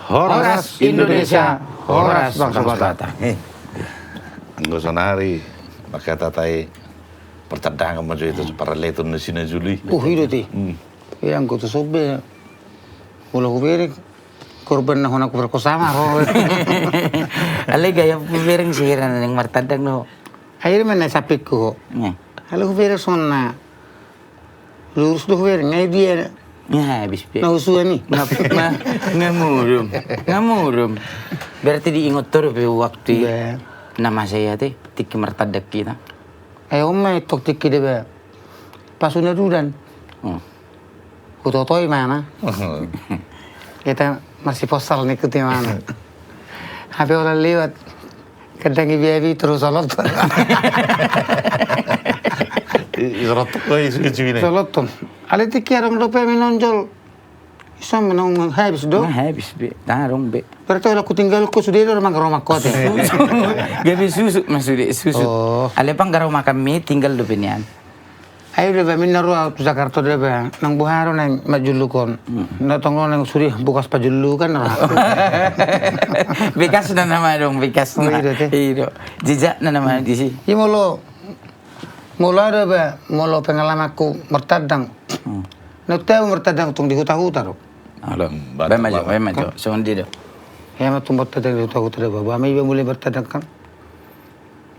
Horas Indonesia, horas bangsa Batak. Anggo sonari, maka tatai percadangan maju itu para letun di sini Juli. Itu ti. Yang kau tu sobe, mula kuberi korban na honak berkosama. Ale gaya kubering sihiran yang martadang no. Akhirnya mana sapik ko. Halo kuberi sonna. Lurus tu kuberi ngai dia. Ya habis be. Na usuan ni. Ngamurum. Berarti diingat terus be waktu Be. nama saya teh tiki martadak kita. Ayo mai tok tiki debe. Pasuna dudan. Kutotoi mana? Kita masih posal nih kuti mana. Habis orang lewat. Kadang ibi terus solot. Irotok kau isu ini. Solot tuh. Ale tiki orang dope menonjol. Isa menong habis do. Habis be. Tarong be. Berarti kalau aku tinggal ku sudah orang rumah kota. Gabi susu maksudnya susu. Oh. Ale pang garau kami tinggal do penian. Ayo deh, minna ruang tu Jakarta deh, nang buharo nang majulukon, natong nang suri bukas pajulukan lah. Bekas na nama dong, bekas na. Iyo, jejak na nama di sini. Iya molo ada molo pengalamanku mertadang. Tahu mertadang tung di huta-huta ro. Halo, bemajo, sondi do. Ya mah tung mertadang di huta-huta deh, bami mulai mertadang kan.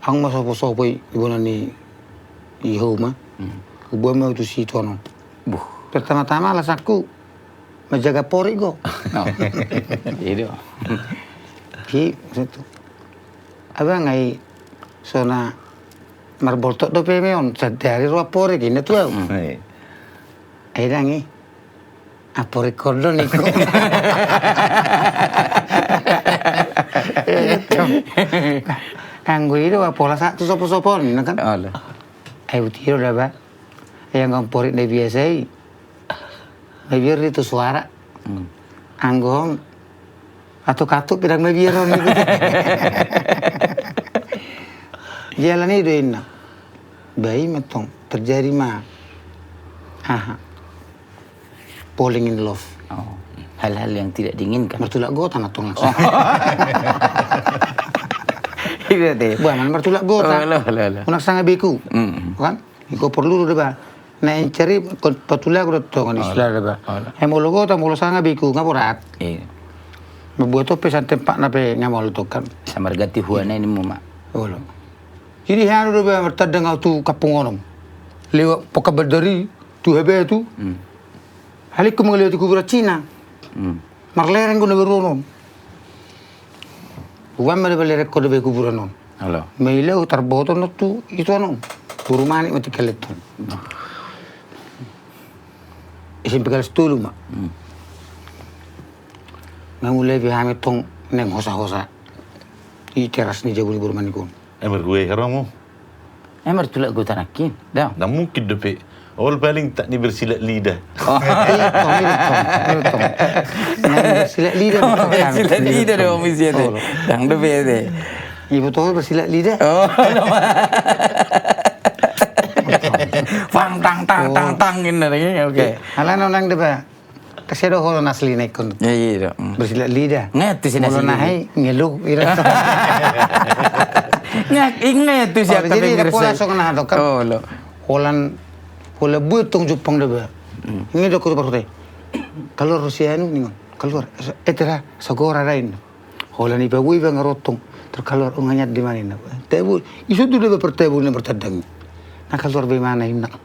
Ang masopo-sopo ibu nani iho mah. Ubuh mau tu si tuan. Pertama-tama alasanku menjaga pori go. Iyo. Ki situ. Abang ngai sona marboltok do pemeon sadari ro pori kini tu. Ai dangi. Apori kordo niko. Anggo itu pola satu sopo-sopo ni kan. Allah. Ai utiro dah ba. Yang ngomporit na biasa ai. May biar itu suara. Anggong atuk-atuk pirang may biar ron. Jalan itu inna. Bayi metong terjadi mah. Falling in love. Oh, hal-hal yang tidak diinginkan. Mertulak gota natong langsung. Iya deh. Bukan mertulak gota. Unak sangat beku. Kan? Iko perlu deh ba. Na encari patulak udah tuh kan istilah deh ba. Hemolo gota molo sangat beku ngaporat. Iya. Membuat tuh pesan tempat nape ngamol tuh kan. Sama gati huana ini mama. Olo. Jadi hanu deh ba mertadang tu kapungonom. Lewat pokabar dari tu hebe tu. Halik ko mga lewat kuburan Cina. Marlereng ko na beronon. Uwan ma lerek ko na kuburan non. Halo. May ilaw tarboto na tu itu anon. Turumani mati kaleton. Isin pegal stulu ma. Ngamulai bihame tong neng hosa-hosa. I teras ni jabuni burmani kon. Ember gue haramu. Emar tulak gue tanakin. Dah. Nah mungkin depe. Awal paling tak ni bersilat lidah. Mirip tong. Bersilat lidah. Bersilat lidah deh omisinya deh. Yang depe deh. Ibu tahu bersilat lidah. Oh, Fang tang ini oke. Halan orang deh kasi do holo asli naik kon. Iya. Bersilat lidah. Ngerti sih nasi. Molo nahai ngeluk ira. Ingat tuh siapa Jadi ada pola sok nah kan. Oh lo. Hola butung Jepang deh. Ini do ko baru Kalau Rusia nih keluar etera sagora lain. Hola ni bagui bang rotong terkeluar nganyat di mana nak. Tebu isu tu deh pertebu ni bertadang. Nak keluar bagaimana ini nak.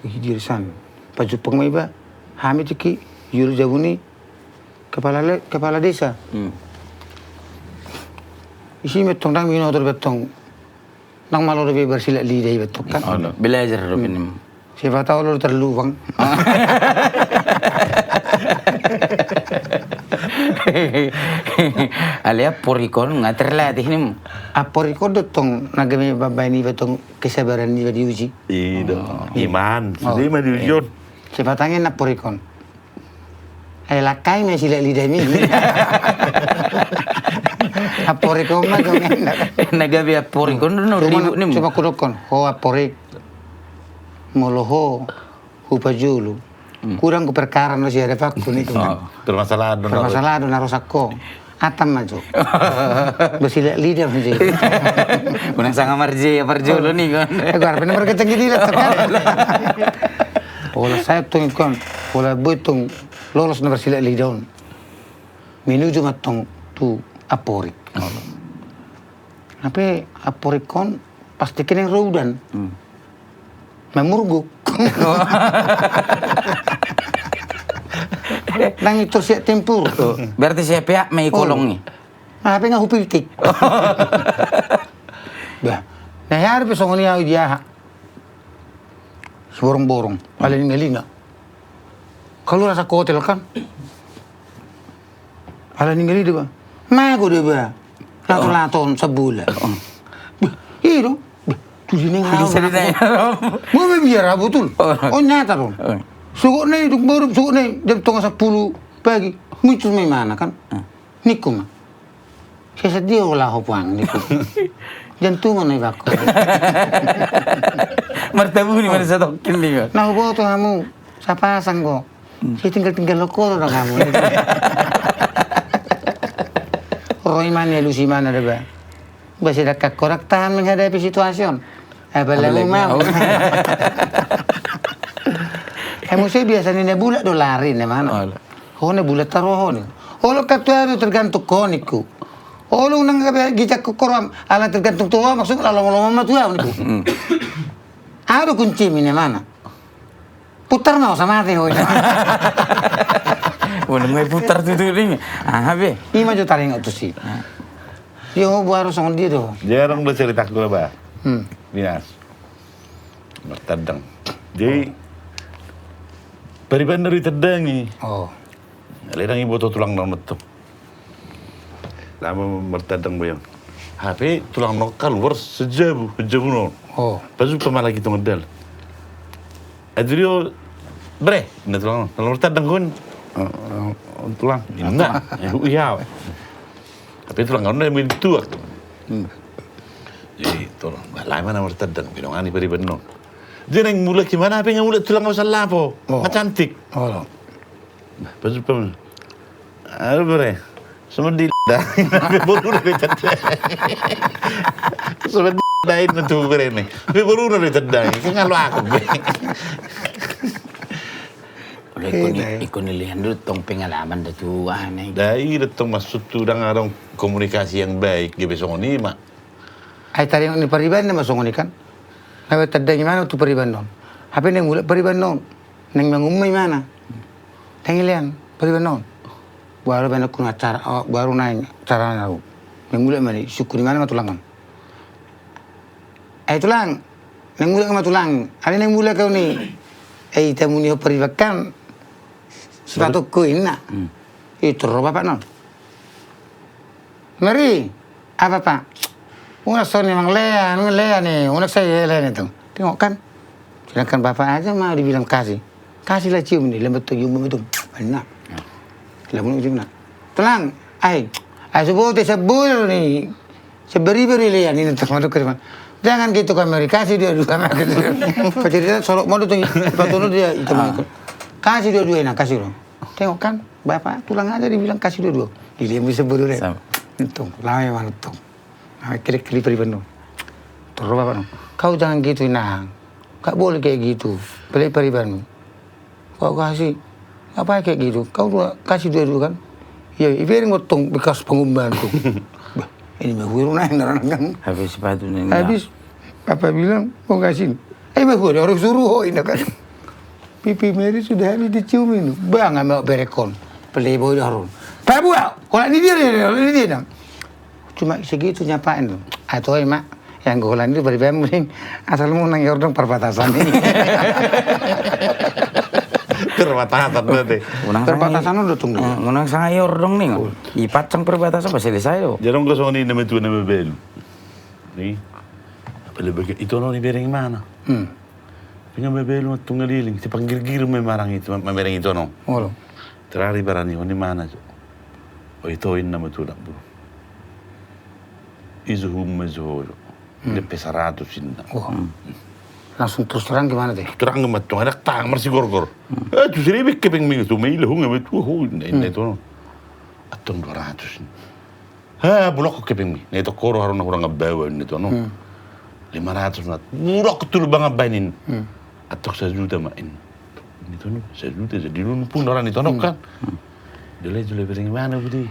Di sana. Pak Jepang mai ba. Hami tiki yul jabuni kepala desa. Isi metong dang mino betong. Nang malu lebih bersilat lidah betul kan. Oh lo. Belajar rupanya. Siapa tahu lu terlubang. Alia porikon nggak terlatih nih. Porikon tong nagami babay ni betong kesabaran ni diuji. Iya. Iman. Sudah mah diujian. Siapa tanya na porikon. Ay lakay may sila lidah mi. Porikon mah kung Nagabi porikon no ribu nih. Cuma kunokon. Ho porik. Moloho hupajulu kurang ku perkara no siya dapat ku ni ku. Bermasalah doon. Permasalahan na rosak ko. Atam maju. Basila lidah maju. Unang sanga marjo lo nih kan. Agar benar kita gini lah tekan. Ola saya tong ikon. Ola butong lolos na basila lidah. Menuju matong tu aporik. Tapi aporik kon pasti kena rodan. Memurguk. Nang itu siap tempur. Berarti siya pihak may kolong nih. Apa nga hupiltik? Bah, nangyari pa sa kanya dia. Borong-borong, alaling-alinga. Kalau rasa hotel kan? Alaling-aling diba? Mago diba? Lato-laton sa bula. Iro, tuloy na nga ako. Mo may biyara, betul. O nyata ron. Suko na yung baru suko na yung dito nga sa 10 pagi. Muchos may mana kan? Niko ma. Saya dia wala ko puang niko. Jantungan na ibako. Martabu nih mana sa tokin nih kan. Nahubo to kamu sa pasang ko. Saya tinggal loko na kamu. Roy man ya Lucy mana diba? Basi dekat korektan menghadapi situasi. Apalagi mau. Emosi biasanya bulat dolarin ya mana? Oh ne bulat taruh ni. Oh lo kata tergantung koniku. Oh lo nang gijak koram ala tergantung tua maksud lalu mama tua niku. Ada kunci ini mana? Putar mau sama teh hoy. Udah may putar tuh ring. Ah be. Ini maju taring itu sih. Yo baru sama dia tuh. Jarang bercerita gue ba. Binas. Bertadang. Jadi Pariban dari tedangi. Oh. Lerang ibu tulang nama tu. Lama bertadang bayang. HP tulang nokal war sejabu no. Oh. Pasu pemala gitu ngedal. Adrio bre, na tulang. Tulang bertadang kun. Tulang. Ina. Iya. Tapi tulang kan min tuak. Jadi tulang. Lama nama bertadang. Binong ani pariban no. Dia nang mula gimana? Apa yang mula tulang masalah apa? Cantik. Oh. Pasu pem. Aduh bre. Semua di dah. Baru udah terdang. Semua di dahin na tuh bre nih. Baru udah terdang. Kenal aku bre. Udah ikon nilihan dulu tong pengalaman dah tuh aneh. Dai datang masuk tuh dengan komunikasi yang baik. Dia besok ni mak. Ay tari ni pariban na masong ni kan. Habi tadda mana tu pariban non. Habi nang mula pariban non. Nang mangumay mana. Tangilian pariban non. Baru bana kuna cara baru naik cara na. Nang mula mani syukuri mana matulangan. Ay tulang. Nang mula matulang. Ari nang mula kau ni. Ay tamu ni paribakan. Sepatu ko ina. Itu roba pak non. Mari. Apa pak? Una son memang lea nih, unak saya lea itu. Tengok kan, sedangkan bapak aja mah dibilang kasihlah cium nih, lembut tuh, betul, enak. Lembut cium nak. Tenang, sebut nih, seberi-beri lea nih untuk masuk ke depan. Jangan gitu kamera, kasih dia dua. Cerita solok mau tuh, betul dia itu mah. Kasih dua enak, kasih dong. Tengok kan, bapak tulang aja dibilang kasih dua. Dia bisa berdua. Itu, lama mana tuh. Kiri-kiri peribandung. Terus apa? Kau jangan gitu nang. Kau boleh kayak gitu. Beli peribandung. Kau kasih apa kayak gitu? Kau kasih dua kan? Ya, ibaring ngotong bekas pengumban tuh. Ini mah huru nang kan. Habis sepatu nih. Habis papa bilang mau kasih. Mah huru orang suruh ini kan. Pipi Mary sudah habis diciumin. Bang mau berekon. Playboy darun. Pak buah. Kalau ini dia. Cuma segitu nyapain tuh. Atau mak yang golan itu beri mending asal mau nang ordong perbatasan ini. Perbatasan berarti. Perbatasan udah tunggu. Ngunang sayur dong nih. Ipacang perbatasan pasti selesai lo. Jarang kau soni nama tu nama bel. Ni. Apa lebih itu orang ni bereng mana? Punya bel mah tunggal liling. Si panggil-gil memarang itu, memereng itu no. Oh. Terari barani ni mana tu? Oh itu ini nama tu nak bro. Izuhum mazuhul. Lepas 100 sinna. Langsung terus terang gimana teh? Terang gemat tuh, ada tang masih gor-gor. Tuh sini bik kepeng minggu tuh, main lahung nggak betul, ini tuh, atong 200. Bulok kepeng minggu, ini tuh koro harus orang ngebawa ini tuh, 500 nat, bulok ketul banget bainin, atong 1 juta main, ini tuh 1 juta jadi lumpung orang itu kan, jule bereng mana budi,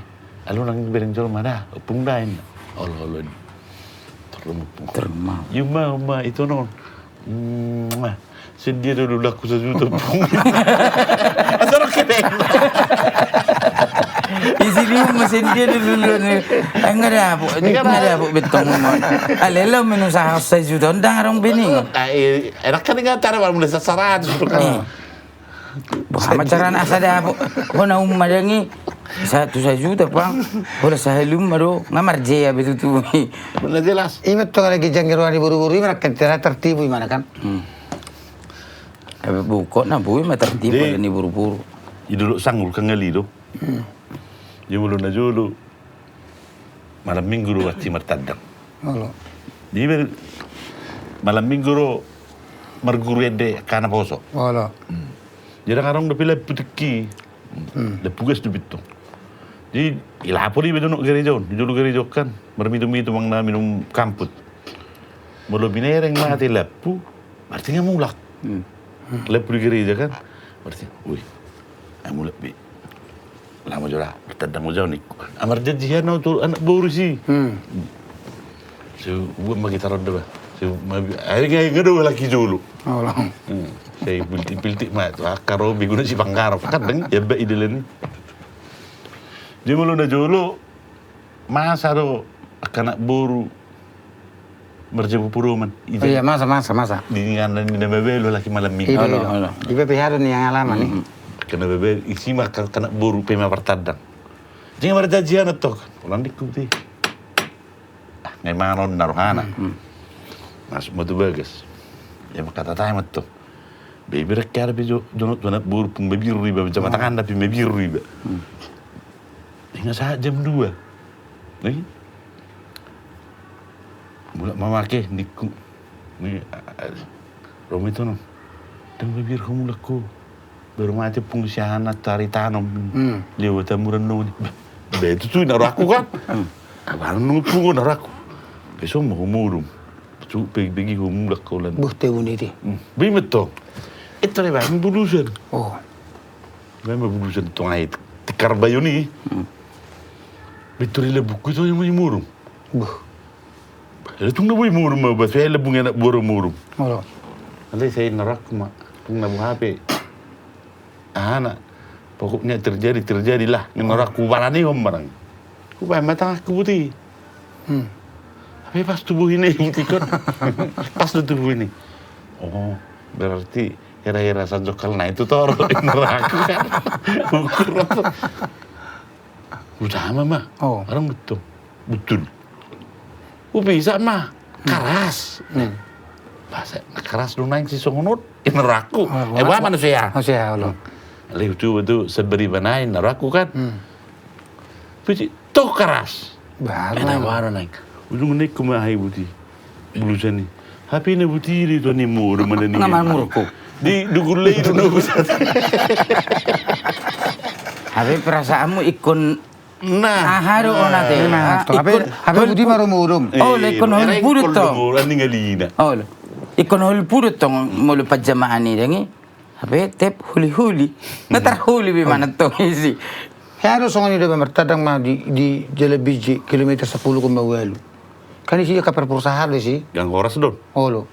lalu nang bereng jual mana, upung lain, Allah Terima. Yuma itu non. Sedia dulu laku 1 juta pung. Asal kepeng. Isi dia mesin dia dulu nih. Enggak ada bu betong mo. Alelo minum 1 juta ndang arong bini. Enak kan enggak taruh mulai 100 kan. Sama cara asa dah bu. Kona madangi 1 juta bang. Boleh sahelum baru ngamar je ya betul tu. Benar jelas. Imet tuh lagi janggiruan buru-buru gimana kan tertibu gimana kan? Buko na bu mah tertipu ni buru-buru. Dulu sanggul kan ngali do. Dia mulu na julu. Malam minggu ro wati martadang. Oh. Dia malam minggu ro marguru ede kana poso. Oh. Jadi karang udah pilih putiki. Le pugas tu bitu. Jadi ilapori bedo no gereja, dulu gereja kan, berminum mang na minum kamput. Mulu binereng mati lepu, berarti nggak mulak. Lepu di gereja kan, berarti, wih, mulak bi. Lama jora, bertadang mo jauh nih. Amar janjian tu anak baru sih. So, buat bagi taruh deh. So, akhirnya nggak ada lagi dulu. Oh. Saya pilti mah karo biguna si pangkaro kadang ya bae idelen. Dia mulu na jolo masa do kana buru merjebu puruman. Iya masa. Dengan dan bebel lagi malam minggu. Di PPH nih yang lama nih. Kena bebel isi mah kana buru pema pertadang. Jangan berjanjian tuh. Ulang dikuti. Ngai manon naruhana. Masuk motu bagus. Ya kata tayo tuh. Baby rekar bejo donot donat buru pun bebiru riba macam tangan tapi bebiru riba. Hingga saat jam 2. Nih. Mulak mama ke niku. Ni Romi tu no. Dan bebiru mulakku. Baru mati pun siana tari tanam. Lewat tamuran no. Betu tu naraku kan. Abang no pun naraku. Besok mau murum. Tu pergi humulak kaulan. Buh teh bunyi ti. Bimet tu. Itu nih bang, bulusan. Oh. Memang bulusan tuh ngait. Tikar bayu nih. Betul ile buku itu yang murung. Buh. Ada tuh nggak boleh murung mah, bahasa ile bunga nak murung. Oh. Nanti saya nerak mak, tuh nabu HP. Anak, pokoknya terjadilah. Nerak kubaran nih om barang. Kubaran mata aku putih. Tapi pas tubuh ini putih kan. Pas tubuh ini. Oh, berarti kira-kira sanjokal nah itu toro neraku kan ukur apa udah mah orang betul bisa mah keras bahasa keras lu naik si songonot neraku wah manusia Allah lalu itu seberi banain neraku kan puji toh keras baru naik ujung naik kumahai budi bulusan nih HP ini butiri tu ni mur mana ni nama murku di dugulai itu nunggu satu. Habis perasaanmu ikon haru onate. Habis budi maru murum. Oh, ikon hol purut to. Ani ngalina. Oh, ikon hol purut to mulu pajamaan ni dengi. Habis tep huli. Natar huli bi mana to isi. Harus orang ini dah bertadang mah di jalan biji kilometer 10 ke Mawalu. Kan isi kapal perusahaan deh sih. Gang horas don. Oh lo.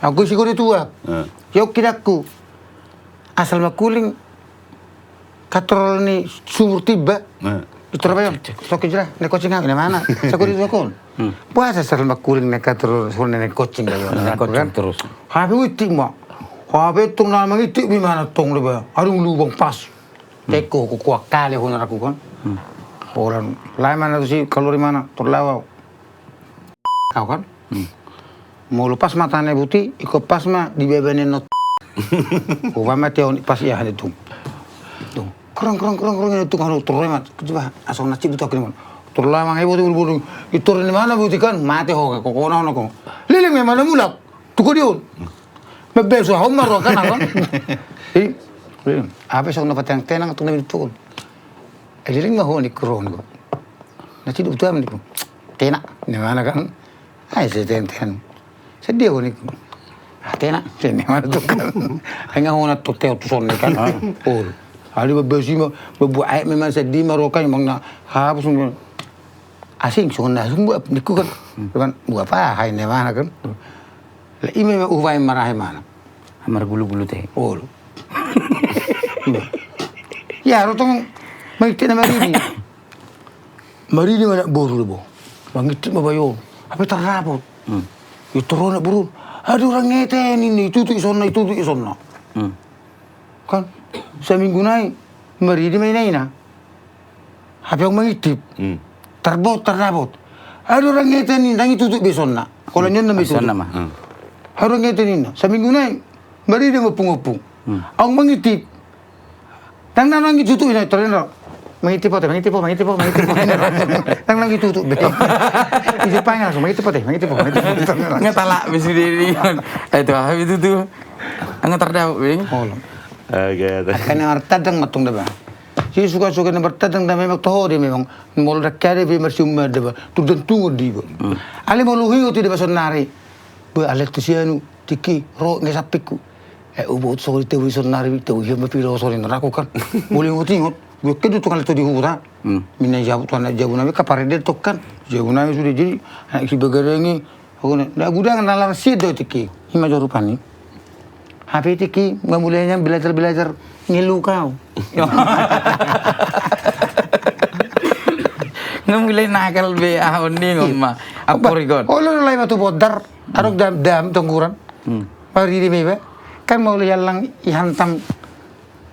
Aku sih kau tua. Yuk kiraku. Asal makuling katrol ni sumur tiba. Itu apa ya? Sok jerah, nek coaching apa? Mana? Sakut itu kon. Puasa asal makuling nek katrol sur nek coaching dah. Nek coaching terus. Habis itu mah. Habis tung nama itu di mana tung leba. Arung lubang pas. Teko kuak kali honar aku kan. Orang lain mana tu sih kalau di mana terlawau. Kau kan? Mau lepas matanya buti, ikut pas mah di bebenin not. Kuva mah tiaw pas ya ada tung. Tung. Kerang itu kan turun mat. Coba asal nasi buta kini man. Turun mang ibu tu bulu. Itu di mana buti kan? Mati hoga. Kau kau nak kau. Leleng mana mulak? Tukar dia. Bebeso homaro kan ako. Apa sa na patang tenang atong namin tuon. Aliling mahoni kron ko. Na tidu tam ni ko. Tena, ni mana kan? Ay se ten. Sedih ko ni ko. Tena, ni mana tu kan. Ay nga hona to teo to son ni kan. Oh. Ali bebesi mo bebuai memang sedih marokan mang na hapus mo. Asing son na sumbu ni ko kan. Kan buat apa? Hai ni mana kan? La ime uway marahay mana. Amar gulu-gulu teh. Oh. Ya, rotong may tina marini. Marini mana boru bo. Bangit mabayo. Apa terrapot. Itu rona buru. Aduh orang ngeten ini itu isonna. Kan seminggu naik marini main na. Apa yang mengitip. Terrapot. Aduh orang ngeten ini dangi tutup besonna. Kalau nyon na besonna mah. Harus ngeten ini. Seminggu naik marini ngopung-ngopung. Ang mengitip. Tang nang tutup ini terus mengitip. Tang nang tutup. Isi panggil langsung mengitip. Ngetala bisi diri kan. Itu habis itu tuh. Ang terdau bing. Oh. Oke. Karena artadang matong daba. Si suka-suka na bertadang na memang tahu dia memang mol rakare be mersumma daba. Tu dentu di ba. Ali mo luhi ti daba sonari. Ba alet sianu tiki ro ngesapiku. Ubot sorry te wison nari te uhi mapilo sorry naraku kan. Boleh ngutingot. Gue kedu tukang leto di hutan. Mina jabu tuan jabu nabi kapare de tokan. Jabu nabi sudah jadi anak si bagarengi. Aku na gudang nalar sido tiki. Hima jorupani. HP tiki mulainya belajar ngilu kau. Mulai nakal be ahon ni ngomma. Apa rikon? Oh lo lai batu bodar. Arok dam tongguran. Pari di mebe. Kan mau yalang ihantam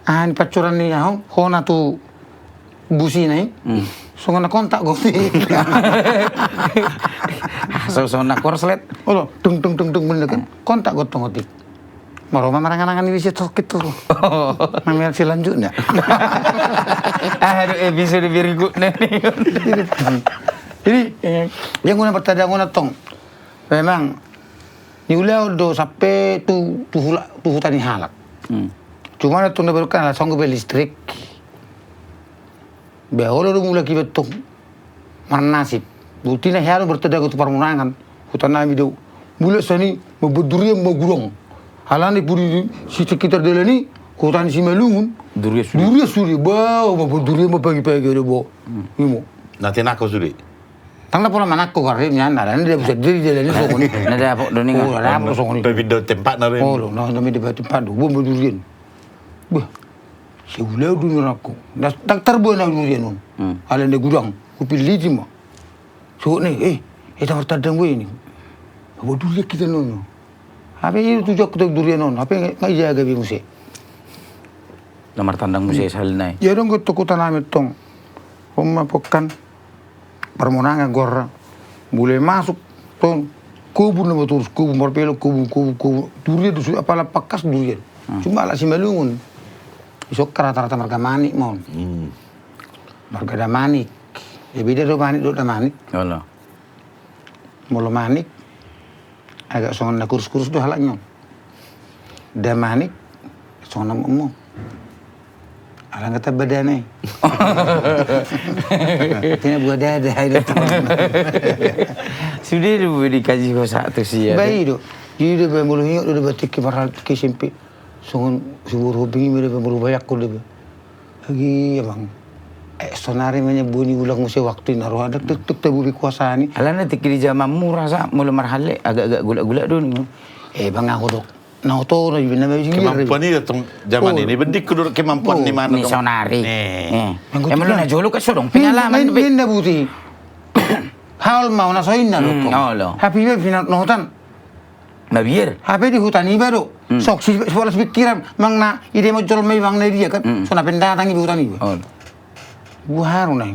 ahan pacuran ni ahong hona tu busi nai so ngana kontak gosi so nak korslet olo tung bener kan kontak gotong otik maroma marangan-angan ini bisa sakit tuh namanya selanjutnya aduh episode berikutnya jadi yang guna bertada guna tong memang Niulau do sampai tu hutan ni halak. Cuma tu na baru kan lah sanggup listrik. Beholo do mula kibet tu marnasib. Buti na halo bertada tu permunangan hutan nami do. Mula sani mabuduri magurong. Halani puri si sekitar dela ni hutan si melungun. Duria suri bau mabuduri mapagi-pagi do bo. Imo. Nanti nak kau suri. Tangna pola manakko karirnya nada dia bisa diri dia ni sokoni. Nada apa doni Oh, ada apa sokoni. Video tempat nari. Oh, no mi de tempat do bom durian. Bah. Si ulau du nako. Tak terbuat na durian non. Ala ne gudang. Ku pilih cima. So ni eta bertadang we ni. Abo durian kita non. Apa itu tujak tu durian non. Apa ngai jaga bi muse. Nomor tandang musik salnai. Ya dong ko takutan amit tong. Homma pokan. Permonangan gorra mulai masuk tuh kubu nama terus kubu marpelo kubu durian tu apalah pakas durian cuma lah si melungun isok rata-rata marga manik mon marga da manik ya beda do manik do da manik Allah molo manik agak songan na kurus do halaknya da manik songan mo alang kata badanai. Tina buat dada itu. Sudah dikaji kau satu sih ya. Baik do. Jadi dia mulu hiok dia batik ke maral ke SMP. Songon subur hobi dia mulu banyak ko dia. Lagi abang. Sonari punya bunyi ulang musim waktu naruh ada tek tebu kuasa ni. Alana tikir zaman murah sah mula marhale agak gula-gula dulu. Bang aku dok. Nah, itu kemampuan ni datang zaman ini bendik kudur kemampuan ni mana ni dong? sonari. Emang lu na jolo ka sodong pengalaman main na buti. Haul mau na soin na lo. Happy be final no hutan. Nabier. Happy di hutan ni baru. Sok si sekolah pikiran mang na ide mo jol may bang na dia kan. So na pendatang ibu hutan ibu. Buharu na.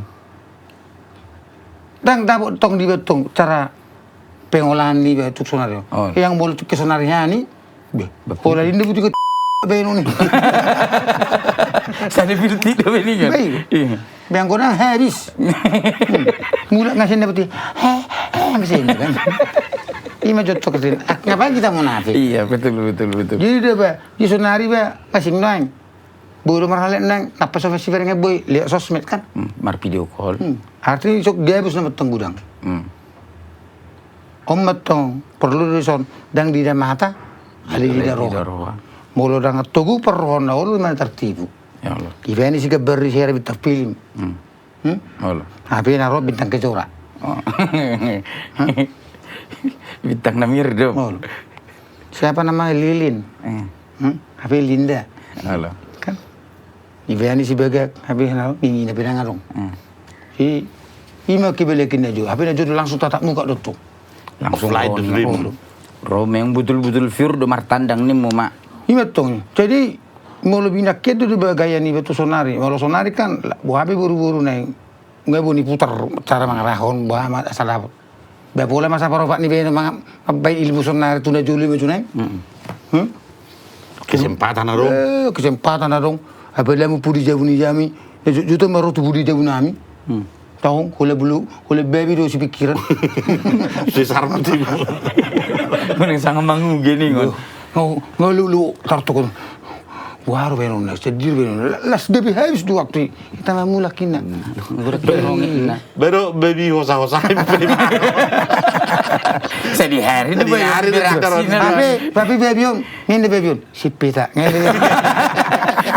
Dang dapat tong di betong cara pengolahan ni be tuk sonario. Yang boleh ke sonarnya ni Pola ini butuh ke beno ni. Saya pilih dah beni kan. Baik. Biang kona habis. Mula ngasih dapat ngasih kan. Ima jotok kesin. Ngapain kita munafik? Iya, betul. Jadi dia ba, di sonari ba masing nang. Buru marhale nang, apa sa festival nga boy, lihat sosmed kan? Mar video call. Artinya sok gabus na matang gudang. Om matang perlu rison dang di mata, ali di roh. Molo dang tugu perrohon na ulu man tertipu. Ya Allah. Ivani sih beri share bintang film. Allah. Tapi naro bintang kejora. Oh. Bintang namir dong. Oh. Siapa nama Lilin? Tapi Linda. Allah. Kan? Ivani sih bagak, tapi naro ingin tapi nangarong. Ima kibelekin aja, tapi aja langsung tatap muka tutup. Langsung Flight on. dream. Rome yang betul-betul view do martandang nih mau mak. Ima tong. Jadi mau lebih nak itu di gaya nih betul sonari. Kalau sonari kan, buah api buru-buru nih. Nggak boleh putar cara mengarahkan buah amat asal apa. Bah boleh masa paropak nih beno baik ilmu sonari tunda juli macam ni. Kesempatan arong. Kesempatan dong. Apabila mau pudi jauh ni jami, juta maru tu pudi jauh nami. Tahu, kalau baby do si pikiran. Sesar nanti. Mending sangat mangu gini kan. Nggak lu tartukun. Waru beno na, sedir beno. Las baby habis du waktu kita mamula kina. Baru baby hosa-hosa. Sedih hari itu Tapi baby on, ngene baby on. Si pita, ngene.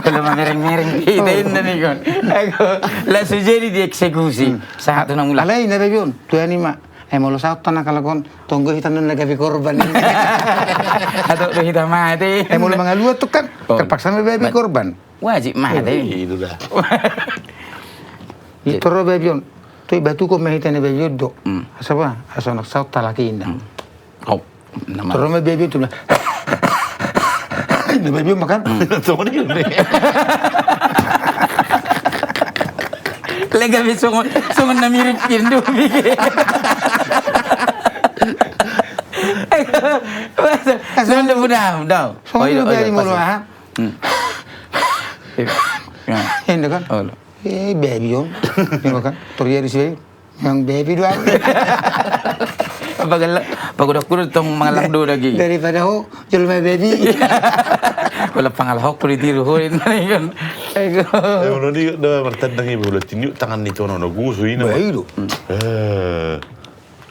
Kalau mereng-mereng kita ini nih kan. Aku langsung jadi dieksekusi. Saat itu namula. Alay na baby on, tuh ni mak. Mau lo saut tanah kalau kon tunggu kita nun lagi korban. Atau udah kita mati. Mau lo mengaluat tuh kan terpaksa baby korban. Wajib mati. Itu dah. Itu ro baby on. Tuh batu kok mehitane baby on do. Asapa? Asonak saut talaki indah. Oh, nama. Terus baby itu bilang. Ini baby on makan. Tunggu ni. Lega besok na mirip pindu. Sudah mudah. Soalnya baby mulu ah. Ini kan. Baby on. Ini kan. Terjadi sih. Yang baby doang. Pag-udak tong mga langdo lagi. Daripada ho, jual baby. Wala pangalahok ko dito hurin na yun. Yang ni dah bertandang ibu lah tinjuk tangan ni tono nak gusu ini. Baik tu.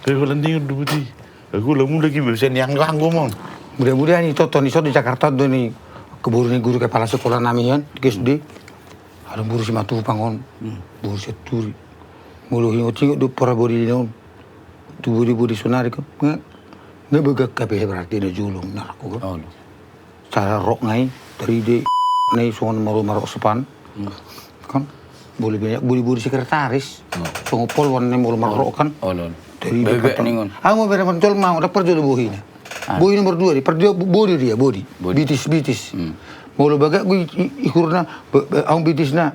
Tapi kalau ni dulu ti, aku lamu lagi bersen yang ganggu mong. Mudah-mudahan itu Tony Sot di Jakarta tu ni keburu ni guru kepala sekolah nami kan di SD. Ada buru si matu pangon, buru si turi. Mulu hiu cinguk du pora bodi ni on. Tu bodi sonari kan. Nggak begak kape berarti dia julung nak aku kan. Cara rok ngai dari de nai songon maru sepan. Kan boleh banyak budi sekretaris. Songo pol wan nai maru rok kan. Dari Bebek ningon. Aku mau beres mencol mau dah perjo bohi ni. Bohi nomor 2 dia, perjo bodi dia, bodi. Bitis. Mau lo bagak gue ikurna, ang bitis na.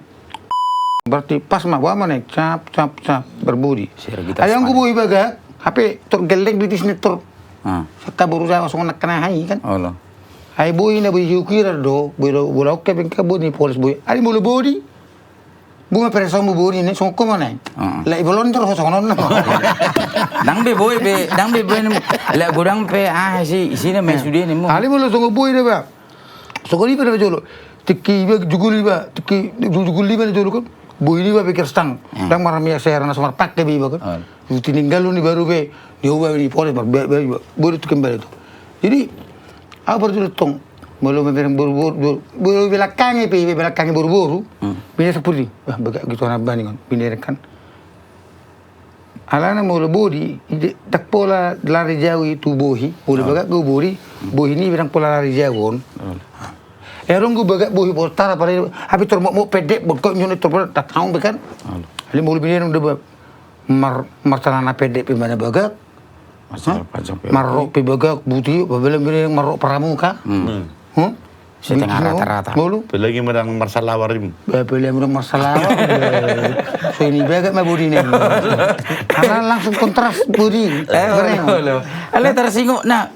Berarti pas mah wa mana cap berbodi. Ayang gue bohi bagak, HP tor geleng bitis ni tor. Saka berusaha masuk nak kena hai kan. Allah. Hai boy na boy ukira do, boy do bola oke bengka boy ni polis boy. Ari mulu bodi. Bunga perasaan mu bodi ni songko mana? La ibolon terus songon na. Dang be boy la gudang pe si sini main sudi ni mo. Ali mulu songo boy de ba. Songo ni pada jolo. Tiki ba juguli ba, juguli ba jolo kan. Boy ni ba pikir stang. Dang maramia saya rana samar pakai bi ba kan. Tininggal ni baru be. Dia ubah ni polis baru tu kembali tu. Jadi aku baru tong belum memang buru belakangnya buru bina seperti bagak gitu anak bani kan bina kan. Alana mau bodi tak pola lari jauh itu bohi boleh bagak gue bohi ni bilang pola lari jauh. Erong gue bagak bohi portar apa ni habis mau pedek kok nyone terpol tak tahu kan. Ali mau bina udah martanana pedek pimana bagak. Marok pi bagak buti babelem bini marok pramuka. Setengah rata-rata. Mulu. Lagi merang masalah warim. Babelem merang masalah. So ini bagak mah budi ni. Karena langsung kontras budi. Ale tersinggung nak.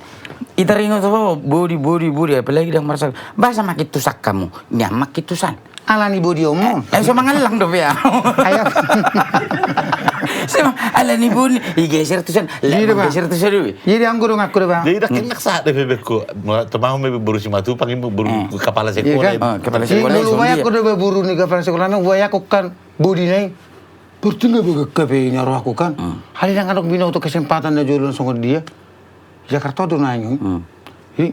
Itaringo tu budi apalagi dah merasa bahasa mak itusak kamu nyamak itusan Ala ni budi omong. So mangalang do ya. Ayo. Sama ala ni bun, geser tu san. Iya, Pak. Geser tu san. Jadi ang guru ngaku dah bang. Jadi dah kelak saat deh bebekku. Temau me buru si matu panggil buru kepala Iya sekolah. kan? kepala Si sekolah mulu som banyak dia. ko dah buru ni kepala sekolah nang banyak ko kan budi nai. Bertinggal berkepe nyaro aku kan. Hari nang adok bina untuk kesempatan na jualan songod dia. Jakarta tu naik. Jadi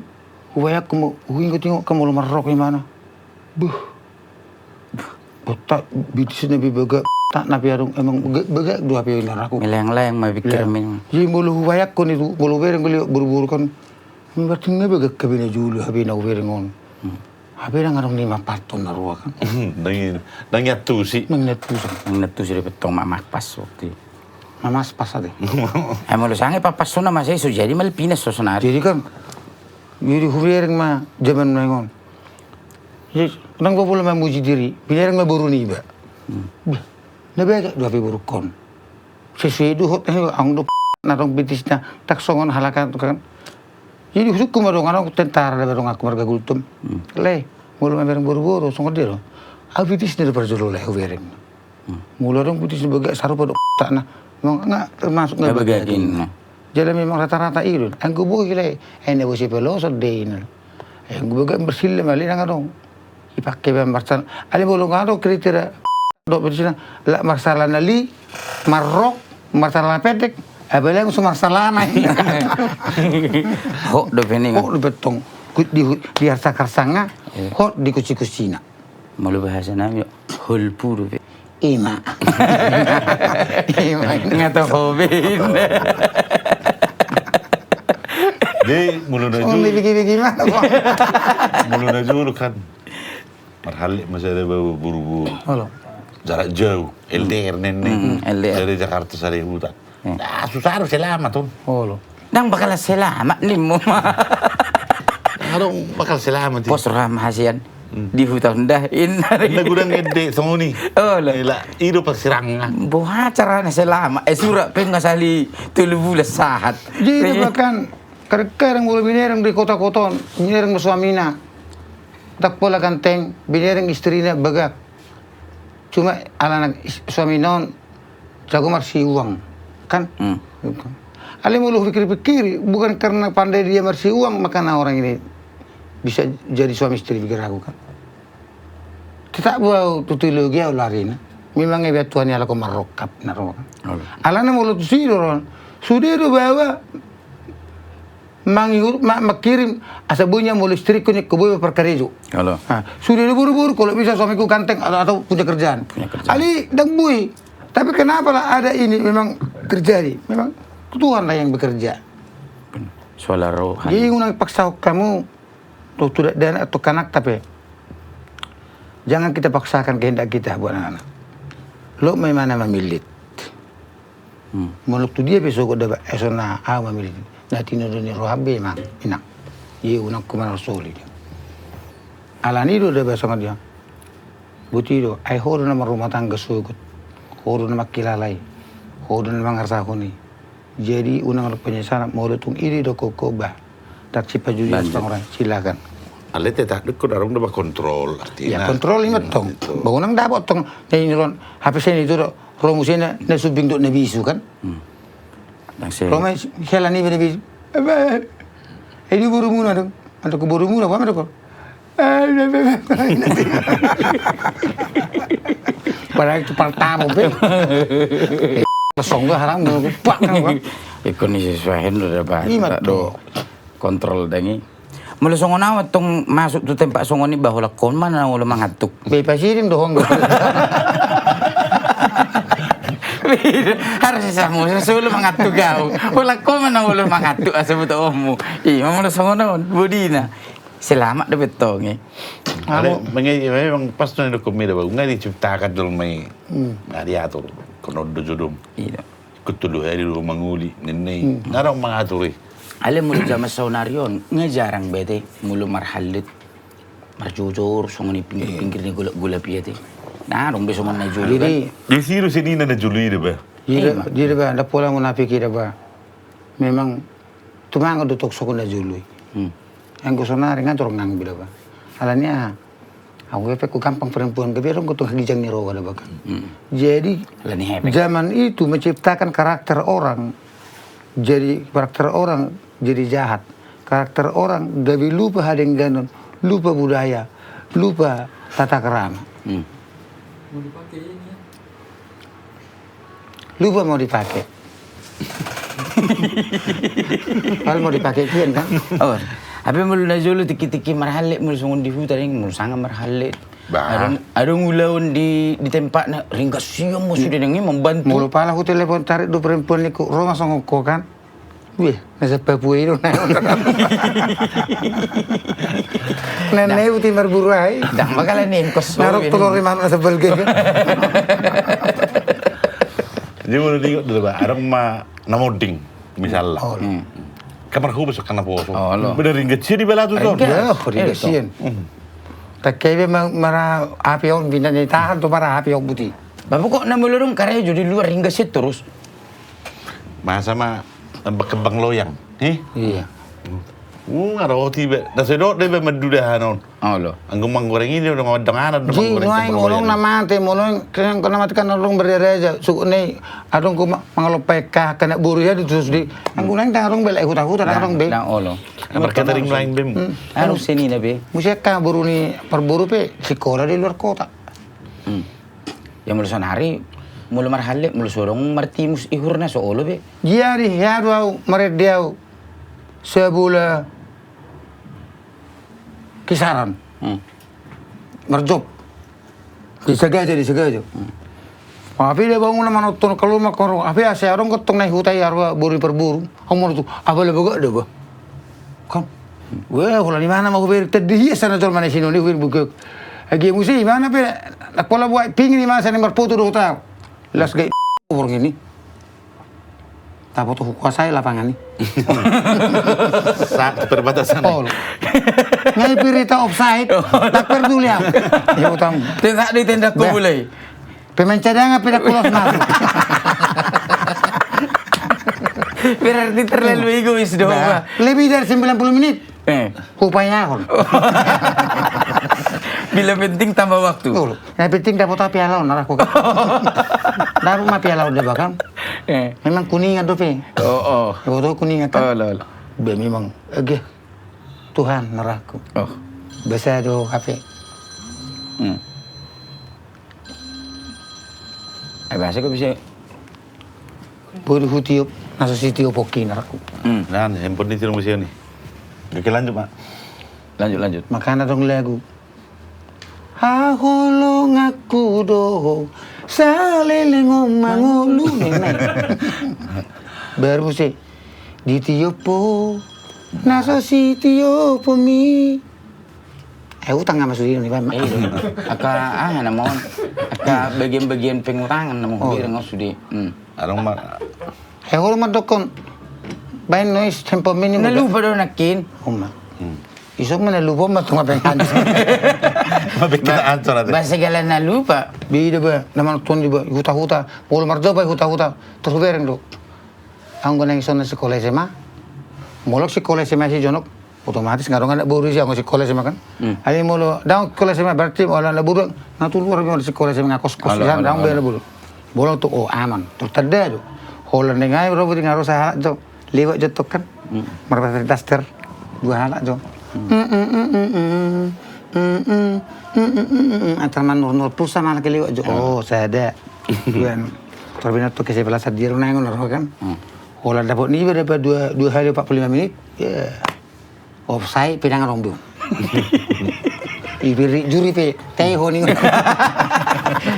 banyak ko mo ko tengok kamu lu marok di mana. Buh. Botak bitis na bibaga tak na piarong emang baga dua piyo na aku. Melayang-layang mabikir min. Jadi mulu banyak ko ni mulu bereng ko buru-buru kan. Bertinggal berkepe na julu habi na berengon. Habi nang adok ni mapaton na ruwa kan. Nang nyatu sih. Nang netusan. Ang netu sila petong mamak pas waktu. Mamas pas ade. Mo lo sange papaso na masay so jadi Malpinas so sonari. Jadi kan, jadi hubering mah zaman mengon. Jadi nang popula mah muji diri, bilang mah buru ni ba. Nabe dua pi buru kon. Sesuai hot ang do narong bitis na tak songon halakan tu kan. Jadi husuk kumarong anong tentara da barong aku marga gultum. Le, mulu mah bereng buru-buru songon dia. Al bitis ni perjolo le hubering. Mulu dong bitis baga saru pada tak na. Enggak termasuk enggak Nabagagin na. Jadi memang rata-rata itu. Ang kubo gila, ene bosi peloso dein. Ang kubo gak bersih mali nang adong. Ipakai bambarsan. Ali bolong ado kriteria do bersih la masalah nali marok masalah pedek. Abelang su masalah nai. Ho do pening. Oh betong. Di harta karsanga, hot di kuci-kucina. Malu bahasa namin, hulpuro pe. Ima. Ima. Nga to hobin. Jadi mulu na Oh, julu. bigi-bigi mah. Mulu na julu kan. Marhalik masih ada buru-buru. Halo. Jarak jauh. LDR nenek. LDR. Dari Jakarta Sari Hutan. Nah, susah harus selamat tuh. Halo. Nang bakal selamat ni mo. Harus bakal selamat. Pos ramahasian. Di hutan dahin. Nah, gudang gede semua nih. Oh lah. Ila, hidup paksirang. Buha cara na selamat. Surat pengasali 3 bulan sahat. Jadi bahkan kadang mulu binerang di kota-kota, binerang suamina. Tak pola ganteng, binerang istrinya begak. Cuma ala suami non jago marsi uang, kan? Ali mulu pikir-pikir, bukan karena pandai dia marsi uang, makanya orang ini bisa jadi suami istri pikir aku kan. Kita buat tutulugi au larin. Memang ibat Tuhan ala ko marokap na ro kan. Ala na mulu tusidor. Sudah bawa makirim asabunya mulu istriku ni kuboy perkarejo. Halo. Sudah buru-buru kalau bisa suamiku ganteng atau punya kerjaan. Ali dang bui. Tapi kenapa lah ada ini memang terjadi? Memang Tuhan lah yang bekerja. Soal roh. Jadi unang paksa kamu tuh tidak dan atau kanak tapi jangan kita paksakan kehendak kita buat anak-anak. Lo memang memilit. Menurut dia besok ada esona memilit. Nanti nuduni rohabe mang inak. Ye unang kumana soli. Alani do ada besok dia. Butido, ai hodo nama rumah tangga sugut. Hodo nama kilalai. Hodo nama ngarsahuni. Jadi unang penyesalan mau letung ini do kokoba. Tak cipa jujur orang silakan. Ale tak dek ko darong dapat kontrol Ya artinya. kontrol ini tong. Bangunang dapat tong. Jadi ron HP saya itu romusnya na subing do nabisu kan. Romai helani nabisu. Ini buru muna dong. Atau ke buru muna apa mereka? Padahal itu pertama be. Songga haram do pak kan. Ikon ni sesuaiin udah dapat. Iya, Do kontrol dangi. Mula songon awat tong masuk tu tempat songon ni bahwa kon mana ulah mangatuk. Bebasirin doang. Harus samu sesuatu mangatuk kau. Ulah kon mana ulah mangatuk asal betul omu. Iya, mula songon awat budina. Selamat deh betong ni. Ale memang pas tu ada komedi baru nggak diciptakan dalam mai diatur kono do jodom. Iya. Ketulu hari rumah nguli nenek. Ngarang mengatur. Ale mulu zaman saunarion ngejarang bete mulu marhalit marjujur songoni pinggir ni gula piete. Nah, dong besok mana jujur. Jadi Di siru sini nana juli deh bah. Jadi ba, ada pola munafik ida ba. Memang tumang do tok sokon na jului. Ang gusto na rin nga turong nang bila ba. Alanya Aku ku gampang perempuan ke biar aku tuh gijang ni roga bahkan. Jadi Lani hepek. zaman itu menciptakan karakter orang. Jadi karakter orang jadi jahat. Karakter orang gabi lupa hadeng ganon, lupa budaya, lupa tata kerama. Lupa mau dipakai. Kalau mau dipakai kian kan? Oh, apa mulu na jolo tiki-tiki marhalit mulu sungun di hutan ini mulu sangat marhalit. Bah. Ada ngulawan di tempat na ringkas siang mau sudah nengi membantu. Mulu pala aku telepon tarik do perempuan ni ku Roma songko ko kan. Wih, nasa Papua itu na. Nenek uti berburu ay. Dah bakalan nih kos. Narok telur di mana sebel gitu. Jadi mau tengok dulu Pak, ada namoding misalnya. Kamar aku besok kena poso. Oh, lo. Bener ringgit sih di bela tuh ton. Ya, kasihan. Tak kaya marah api orang bina ni tahan tu marah api orang putih. Bapak kok nama lorong karya jadi luar ringkas terus. Masa mah kembang loyang. Iya. Ada roti be. Dah sedot deh be medudah non. Oh lo. Anggung goreng ini udah ngodong anak. Ji, nuai ngolong nama te, ngolong kena mati kan orang berderet suku ni, adong ku mangalop peka kena buru ya terus di, anggung nang tarong belai hutan tarong be. Nah, oh lo. Kamar catering lain bem. Anu sini nabe. Musika buru ni perburu pe sekolah di luar kota. Yang mulu sonari mulu marhalit mulu sorong martimus ihurna soolo be. Jiari ya dua meret dia sebulan kisaran. Merjob. Disegaja. Api dia bangun nama nonton kalau makan. Api asal orang ketong naik hutai arwa buru perburu. Kamu tu apa lebih gak deh kan? Wah kalau di mana mau beri tadi sana jual mana sini ni beri buka. Lagi musim mana pe? Nak pola buat pingin ni mana sana berfoto dulu tahu. Las gay orang ini. Tak foto kuasai lapangan ni. Saat perbatasan. Oh. Ngai pirita offside. Tak peduli am. Ya utang. Tidak di tenda ku boleh. Pemain cadangan peda kulos masuk. Berarti terlalu egois dong, Pak. Lebih dari 90 menit. Upaya kon. Bila penting tambah waktu. Tuh, yang penting dapat piala lawan aku. Dapat mah piala udah bakal. Memang kuningan tuh pe. Oh. Betul kuningan kan. Oh. Be memang ege. Tuhan naraku. Oh. Besar do kafe. Biasa kok bisa. Bodoh hutiup, nasa sitio poki naraku. Dan handphone ini tidak musim ni. Oke lanjut Pak. Lanjut. Makanya dong lagu. Haholong aku doh, salele ngomangolu nenek. Baru sih, ditiopo, nasa sitio mi. Utang sama sudi ni Pak. Aka namun aka bagian-bagian pengutangan namun bilang sudi. Ada mah. Kalau madokon, bain noise tempo minimum. Nalupa daw nakin. Uma. Iso man nalupa matong mapengan. Kita answer natin. Basta gala nalupa. Bida ba naman ton di ba huta-huta, polo marjo ba huta-huta. Terus bereng do. Ang gunang ison na sekolah SMA. Molok sekolah SMA si Jonok. Otomatis ngarong anak buru siya ang sekolah SMA kan. Ay molo daw sekolah SMA berarti wala na buru natulur yung sekolah SMA ngakos-kos yan daw ba na buru. Bola to oh aman. Terus tada do. Holan ngay bro pwede nga sa halak jo. Liwat jo to kan. Marapatan daster. Dua halak jo. Antara nur pulsa malah keliwat jo. Oh, saya ada. Tuan. Terbina to kasi pala sa diro na ngon kan. Holan dapat ni berapa 2 hari 45 menit. Ya. Offside pinang rong do. Ibiri juri pe teh honing.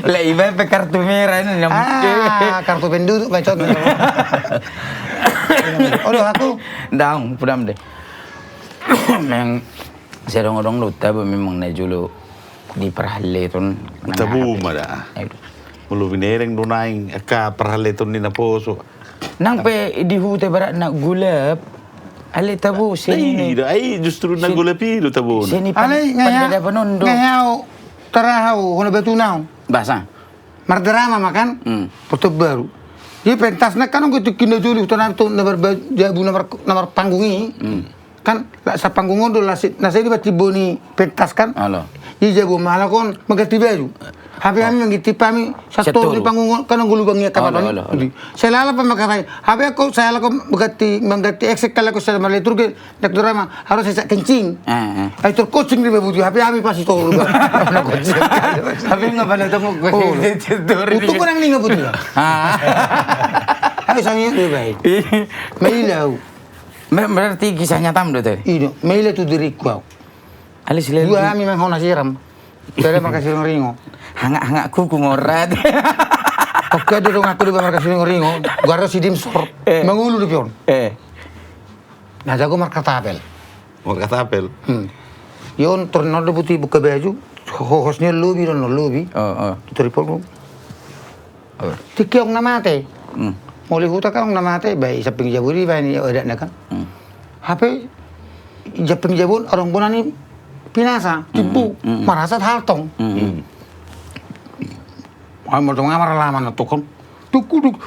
Lah iba pe kartu merah ini Kartu penduduk bacot. Aduh aku. Daung, pudam deh. Yang saya dong luta memang na julo di perhaletun. Tabu mada. Mulu binereng donaing aka perhaletun ni na poso. Nang pe di hute barat nak gulap. Ale tabu sini. Ay justru na gulapi do tabu. Sini Alay pandada panondo. ngayaw tarahaw hono betunaw. Basa. Mardrama makan. Putu baru. Dia pentas na kanong gitu kinajuli utanan to nomor jabu nomor panggungi. Kan sa panggungon do nasa di bati boni pentas kan. Alo. Ija bu malah kon magati baju. Habi kami mengiti pami satu di panggung kan ngulu bangi kapan. Saya lala pemakarai. Habi aku saya laku mengati eksek kalau aku saya malah turun nak drama harus saya kencing. Itu kucing di baju. Habi pasti tahu. Habi nggak pada temu gue. Itu pun yang nggak betul. Ayo sangi itu baik. Mailau. Berarti kisah nyata menurut tuh. Ini mailau itu diriku. Alis lele. Dua kami memang nak siram. Saya makasih ringo. Hangak kuku ngorat. Oke, dia dong aku di bawah kasih ringo. Gua harus sidim sor. Mengulu di pion. Nah, jago marka tabel. Marka tabel. Yon tornado de buti buka baju. Hosnya lobby dan lobby. Itu report. Tikiong namate. Mulai huta kan namate. Baik, saping jaburi baik ni ada nak kan. HP japing jabun orang bonani pinasa tipu merasa haltong. Mau dong ngamar lama na tukon. Tukuduk.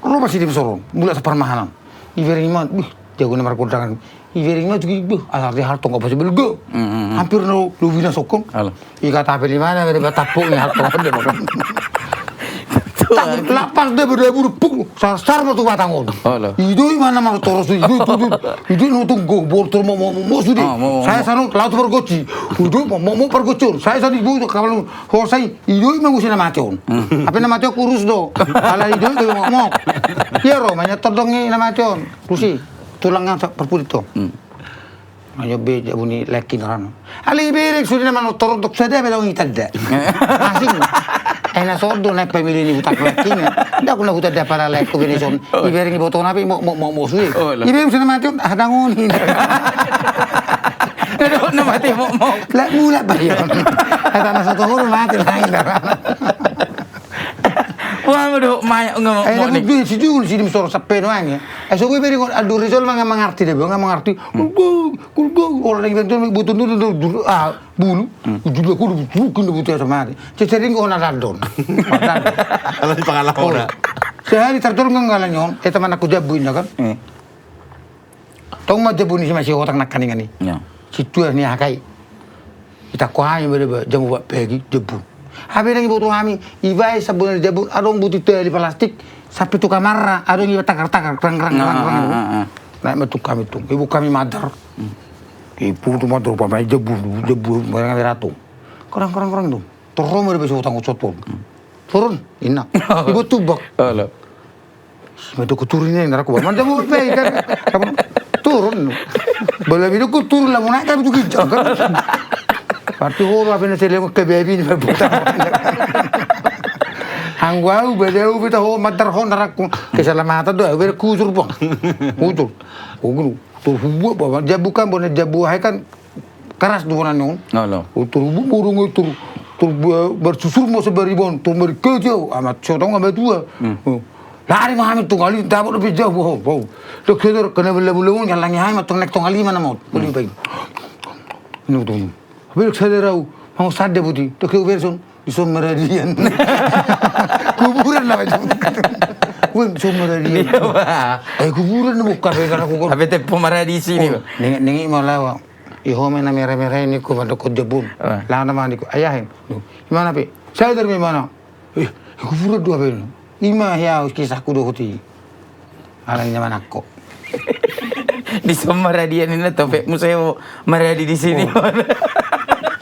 Kalau masih di Sorong, mulai sepermahalan. Ivering mah, jago nomor kondangan. Ivering mah juga, asal di haltong apa sih belgo. Hampir no lubina sokong. Ika tapi di mana ada batapuk ni haltong ada makan. Tak lapas dia berdebur puk sar mau tu batangon. Itu mana mau terus itu nutung go bortor mau sudi. Saya sanu laut pergoci. Itu mau pergocur. Saya sanu ibu kalau hosai itu mau sih nama cion. Apa nama cion kurus do. Kalau itu mau. Ya ro, banyak terdongi nama cion. Kusi tulangnya perpulito. Ayo beja bunyi lekin rano. Ali berek sudah nama torong tok sada beda wangi tanda. Asing. Enak sordo naik pemilih ini butak lekin. Ndak aku nak butak dia para lek kubini son. Ibereng botol napi mau suwi. Ibereng sudah mati ada ngoni. Ada mati mau. Lek mula bayon. Kata anak satu huruf mati lain dah. Wah, aduh, mayak ngomong ni. Aku si Jul si dimsor sampai noang ya. So gue beri adu Rizal mah mengerti deh, nggak mengerti. Kulgo orang yang itu butuh bulu. Juga kudu bukan butuh sama dia. Cecering kau nadon. Kalau di pengalaman. Sehari terturun ngalanya, teman aku jabuin kan. Tahu mah jabuin si masih otak nak kaningan ni. Situ ni akai. Kita kuahnya berapa jamu buat pergi jabu. Habis lagi butuh kami, ibai sabun jabut, adong butuh teh di plastik, sampai tu kamar, adong iba takar, rang. Naik metu kami tu, ibu kami madar, ibu tu madar, pamai jabu, barang ratu, korang tu, turun dari besok utang ucot turun, ina, ibu tu bak, metu kuturinnya yang aku, mana jabu pe kan, turun, boleh itu kuturun lah, mau naik kami tu kijang kan. Parti horo apa ni saya lihat kebebi ni berputar. Hangwau bedeu kita ho matar ho narak keselamatan tu, berkucur pun, kucur, tu hubu apa? Jabukan boleh jabu hai kan keras tu orang ni. Tu hubu burung tu bersusur mau seberibon, tu berkejauh amat cotong amat tua. Lari Muhammad tu kali tak boleh lebih jauh. Tu kena bela-bela yang lagi hai matang nek tong kali mana mau, boleh baik. Ini tu. Habis saya tahu, mau sadar putih, tu kau version di Someradian. Kuburan lah macam tu. Someradian. Kuburan ni bukan benar aku. Habis tu pemarah di sini. Nengi malah, iho mana merah ini ku pada kau jebun. Lah nama ni ku ayah ni. Mana pe? Saya dari mana? Kuburan dua benar. Ima ya kisahku dua putih. Alangnya mana aku? Di Someradian ini topik museo Maradi di sini.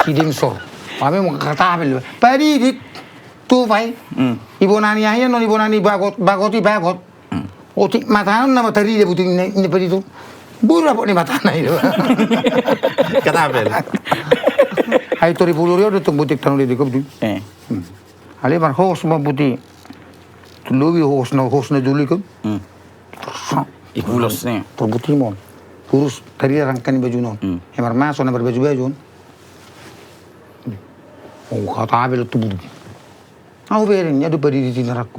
Sidim sor. Kami mau kata apa? Padi di tu pai. Ibu nani ayah non ibu nani bagot. Otik mata nama tadi dia butuh ini padi tu. Bura pun ni mata nai tu. Kata apa? Hai tori pulurio tu butik tanah di kau tu. Ali bar hos semua putih. Tu lobi hos na juli kan. Ikulos ni. Terbuti mon. Kurus tadi rangkan baju non. Emar masuk na berbaju. Oh, kata apa tu budi. Aku bering, ada berdiri di neraka.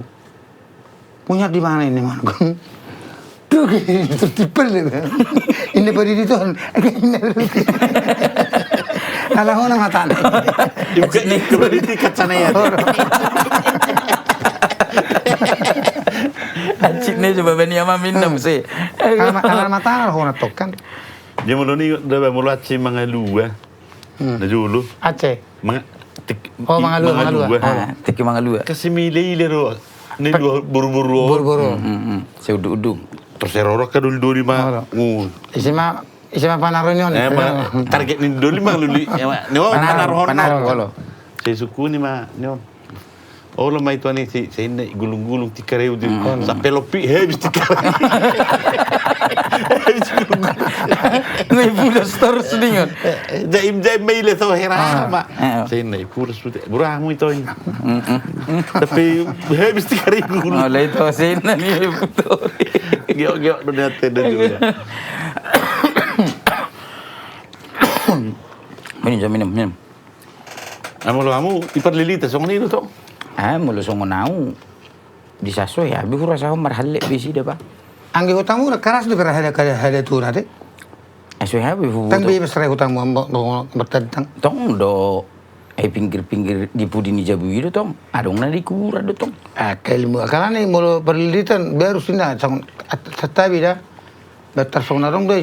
Punya di mana ini mana kan? Tuh tipe le. Ini berdiri tu. Kalau orang mata ni. Juga ni berdiri kat sana ya. Acik ni coba bani ama minum sih. Kalau mata orang tok kan. Dia mulu ni dah mulu acik mangalu Na dulu. Aceh. Mga Oh, mga lua. Tiki Mangalua. Kasi milay ro. Ni buru-buru. Buru-buru. Seuduk-uduk. Terus error ka dulu ma. Isima panaron yun. Target ni dulu ma luli. Ni panaron. Panaro. Saya suku ni ma. Ni Ola mai tuani si ina gulung-gulung ti kareu di sa pelopi hebis ti kareu. Ngai pula stars dingon. Jaim mai le so hera ma. Sa ina pura sute. Burang mo ito. Tapi hebis ti kareu. Oh, lai to sin na ni puto. Gyo do date dulu. Minum. Kamu iparlilita so nino to. Mulusong nau. Di saso ya, bi rasa marhalle bisi de ba. Angge hutang mo karas do pera hada tu nate. Aso ya bi fu. Tang bi besar hutang mo bertentang. Tong do pinggir-pinggir di pudi ni jabu itu tong. Adong na di kura do tong. Kelmu kalane mo perlilitan baru sina sang tatabi dah. Betar song narong do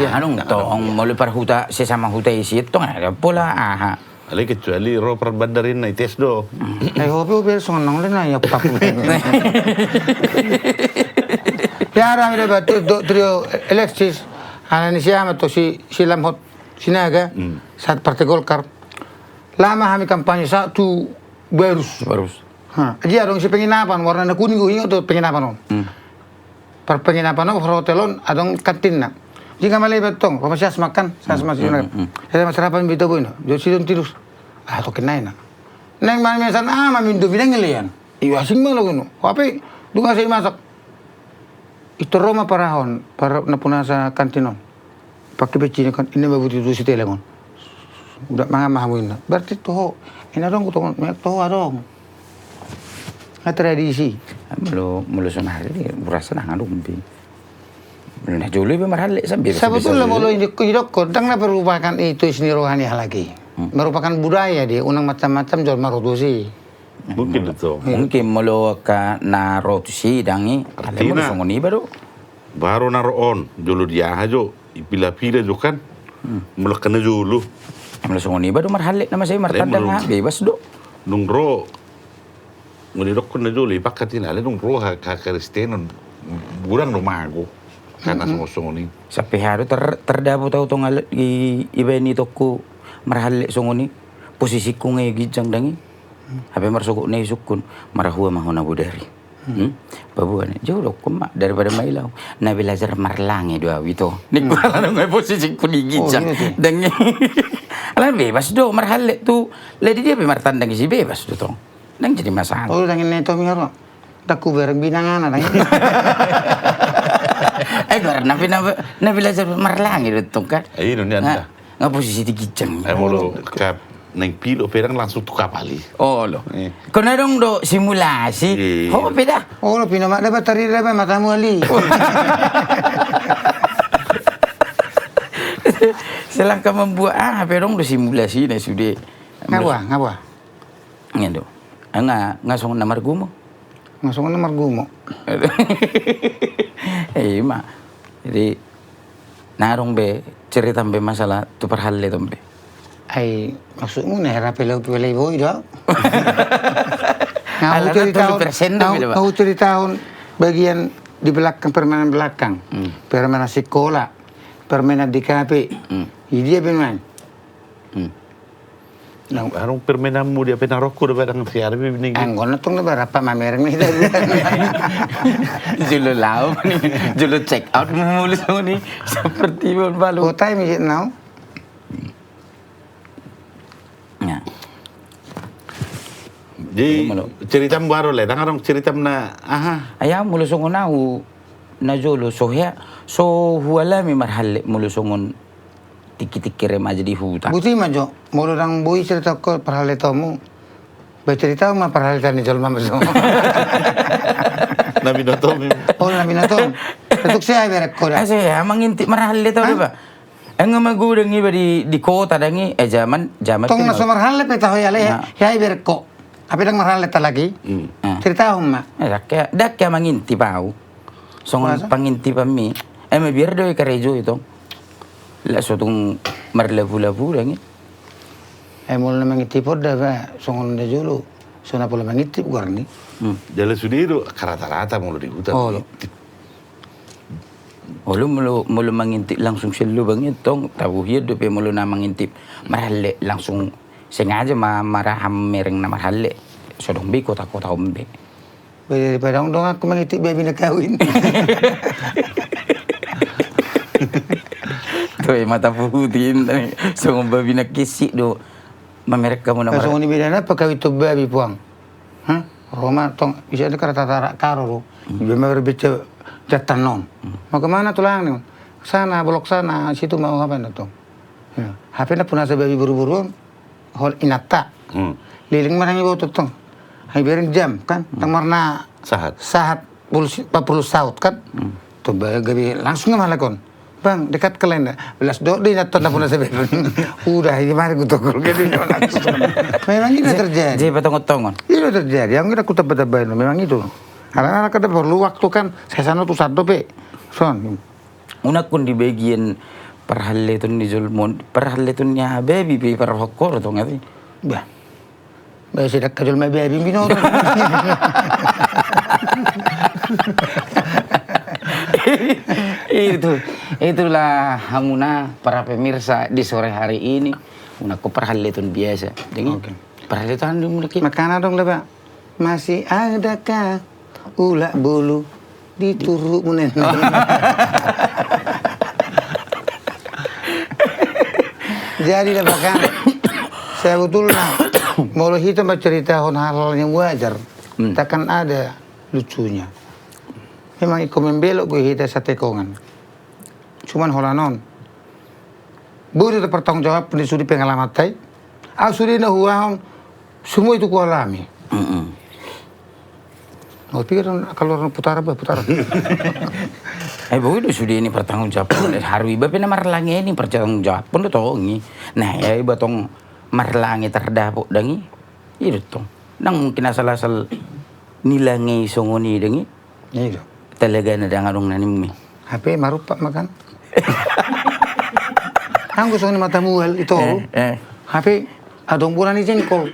Anong tong mulu parhuta sesama huta isi tong ada pola aha. Ali kecuali ro perbandarin na tes do. Ay hobi song nang na ya papu. Piara mi dapat trio Alexis anani siapa to si Lamhot Sinaga saat Partai Golkar. Lama kami kampanye satu barus. Dia dong si penginapan warna kuning ingat tuh penginapan per penginapan hotelon adong kantin na. Jika malay betong, pamasyas makan, sas mas yun. Saya masarapan bito boy no. Jo sidon tirus. To kinay na. Nang mamisan mamindo binang ngelian. Asing mo lagu no. Tapi dunga sa masak. Ito Roma parahon para napuna sa kantinon. Pagkibetsi kan ini mabuti tu si telemon. Udah mga mahamuin na. Berarti toho. Inadong ko toho. Mayak toho adong. Nga tradisi. Mulu sunari, berasa na ngadong di. Nah, juli marhale sambil. Sebetulnya mulu hidup kodang na merupakan itu seni rohani lagi. Merupakan budaya dia, unang macam-macam jual marotusi. Mungkin itu. Mungkin mulu ka na rotusi dangi. Artinya. Songoni baru. Baru naroon, dulu dia aja, pila-pila jo kan. Melakan dulu. Mulu songoni baru marhale nama saya martandang bebas do. Nung ro. Ngunirok ko na dulu, ipakatin ala nung ro ha Kristeno. Burang lumago. Karena songoni. Sampai hari terdapat tahu tong alat iba ini toko marhale songoni posisi ku ngay gijang dangi. Habe marsukuk na isukun marahua mahuna budari. Babuan jauh dok kuma daripada mailaw. Na belajar marlange dua wito. Nikmala ngay posisi ku di gijang dangi. Alam bebas do marhale tu lady dia martandang si bebas do tong. Nang jadi masalah. Oh dangin neto miro. Taku bereng binangan dangin. Na belajar marlange do tong kan. Ayun ni anda. Nga posisi di gijang. Mulu kap nang pilo perang langsung tukar pali. Oh lo. Kau dong do simulasi. Oh beda. Oh lo pino dapat tari dapat matamu ali. Selangkah membuat perong do simulasi na sudah. Ngapa? Ngendo. Ngasong na margumo. Ngasong na margumo. Ma. Jadi narong be cerita be masalah tu perhalle tombe. Ay, maksudmu na pelaw boy daw? Ngau ceritahun bagian di belakang permainan belakang. Permainan sekolah, permainan di kafe. Dia bermain. Arong permenammu dia penaroko dapat ang siar bining. Anggon na tong na berapa mamereng ni. Julo lao ni, julo check out mulu ni seperti balu. Kota mi now. Ya. Jadi cerita baru le, arong cerita na Ayah mulu songon nau na julo sohya so huala mi marhalle mulu songon tiki-tiki rem aja di hutan. Buti majo, mulu nang bui cerita ko perhale tomu. Bercerita mah perhale tani jol mama so. Nabi notom. Oh nabi notom. Tetuk saya berek ko dah. Saya manginti marhalle tau ba? Ang magudang iba di kota dangi zaman tong na so marhale pe taho yale. Yai berek ko. Tapi dang marhale ta lagi. Cerita umma. Dak manginti pau. Songon panginti pami. May biar do ikarejo ito. La so tung marlabu-labu dangi. Mul na mangitipod dah ba songon na julu. So na pula mangitip garni. Jalan sudiro rata-rata mulu di hutan. Oh, Olo mulu mangintip langsung sa lubang itong tabuhid do pe mulu na mangintip marhalle langsung sengaja maraham mereng na marhalle. So dong be kota-kota ombe. Daripada dong aku mangitip baby na kawin. Tuh mata puhutin so babi na kisi do mamerek kamu na Songon ni bidana pa kawit to baby puang. Ha? Roma tong isa na karatara karo. Ibe berbeda jatan non. Mau kemana tulang nih? Sana, blok sana, situ mau apa na to? Ya. HP na punasa baby buru-buru. Hol inata. Liling mana ibu tutong. Hai bering jam kan? Tang marna sahat 40 saut kan? Tuh gabi langsung malakon. Bang, dekat ke lain dah. Belas dok dia nyatot na punasa baby. Udah ini mari ku tokol gitu. Memang ini terjadi. Jadi patongot-tongon. Itu terjadi. Yang kita kutip-kutip memang itu. Karena anak kita perlu waktu kan. Saya sana tuh satu pe. Son. Unak kun di bagian perhaletun di julmon perhaletunnya baby pe perhokor to ngati. Bah. Bah sidak kajul may baby bino. Itulah hamuna para pemirsa di sore hari ini. Unak perhaletun biasa. Jadi perhaletan dulu Makana dong lah Pak. Masih adakah ulat bulu di turuk munen. Jadi lah bahkan sebetulnya mau kita bercerita hal-hal yang wajar, takkan ada lucunya. Memang ikut membelok gue kita satekongan. Cuman holanon. Boleh bertanggung jawab pendisudi pengalaman tay. Asudi na huahon semua itu ku alami. Oh pikir kalau putar. Bawa itu sudah ini pertanggung jawab. Harui bapak na marlangi ini pertanggung jawab pun tongi. Nah ya batong marlangi terdapuk dangi. Itu tong. Nang mungkin asal-asal nilangi songoni dangi. Itu. Talaga na dangadong nanimi. HP marupak makan. Ang gusto ni matamuhal ito. HP adong bulan ni jengkol.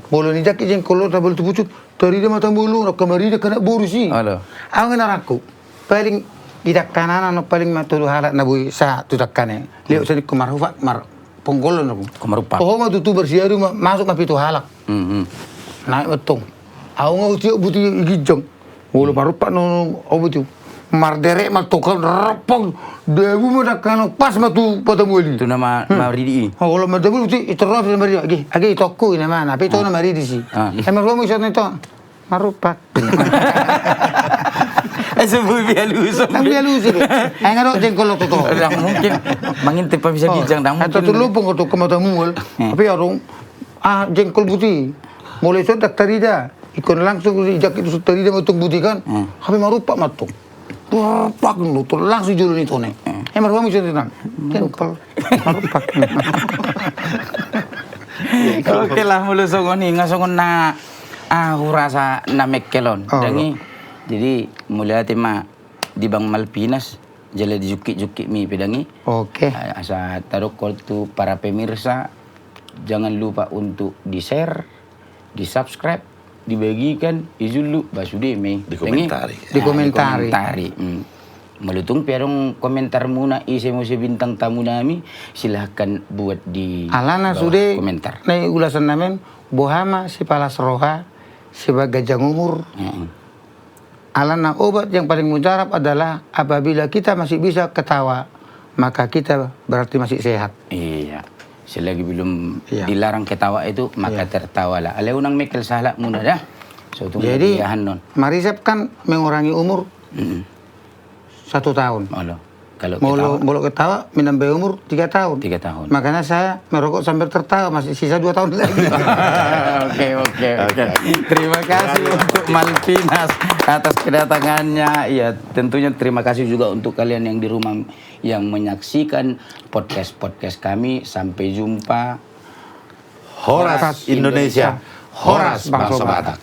Bolo ni jak jengkol tabel tu pucut. Tari dia matamulo nak kamari dia kena borusi. Halo. Ang naraku paling tidak kanan no paling matulu halat na bui sa tudakane. Leo sa ko marufa mar ponggolon ako. Kumarupak. Oh matutu bersiaru masuk mapitu halak. Naik betong. Aku ngau buti gijong. Bolo marupak no obutu. Mardere matokal rapang debu madakano pas matu patamuli. Itu nama maridi. Oh kalau madabu itu terus mari agi toko ini mana tapi itu nama maridi sih. Emang kamu isot itu marupak. Sebuah bialus. Nang bialus sih. Enggak ada jengkol itu tuh. Mungkin mangintip pa bisa gijang dang mungkin. Atau lupung atau kematamual. Tapi orang jengkol putih. Mulai itu daktari dah. Ikon langsung ijak itu daktari dah matung putih kan. Tapi marupak matung. Pak nu tuh langsung juru nih tuh nih. Emang kamu bisa tenang. Jengkol. Marupak. Oke lah mulu songoni ngasongon na rasa na mekkelon. Dangi. Jadi mulai tema di Bang Malpinas jala di juki mi pedangi. Oke. Asa taruh call to para pemirsa jangan lupa untuk di-share, di-subscribe, dibagikan, izulu basude me. Dikomentari. Melutung perong komentar muna isi bintang tamu nami silahkan buat di Alana sudah komentar. Nih ulasan namen bohama si palas roha sebagai gajah umur. Alana obat yang paling mujarab adalah apabila kita masih bisa ketawa maka kita berarti masih sehat. Iya. Selagi belum dilarang ketawa itu maka tertawalah. Ale unang mekel salah muna dah. So, jadi Marisep kan mengurangi umur 1 tahun. Kalau ketawa menambah umur 3 tahun. 3 tahun. Makanya saya merokok sambil tertawa masih sisa 2 tahun lagi. Oke. Terima kasih untuk Malpinas atas kedatangannya. Ya, tentunya terima kasih juga untuk kalian yang di rumah yang menyaksikan podcast kami. Sampai jumpa. Horas Indonesia, Horas Bangsa Batak.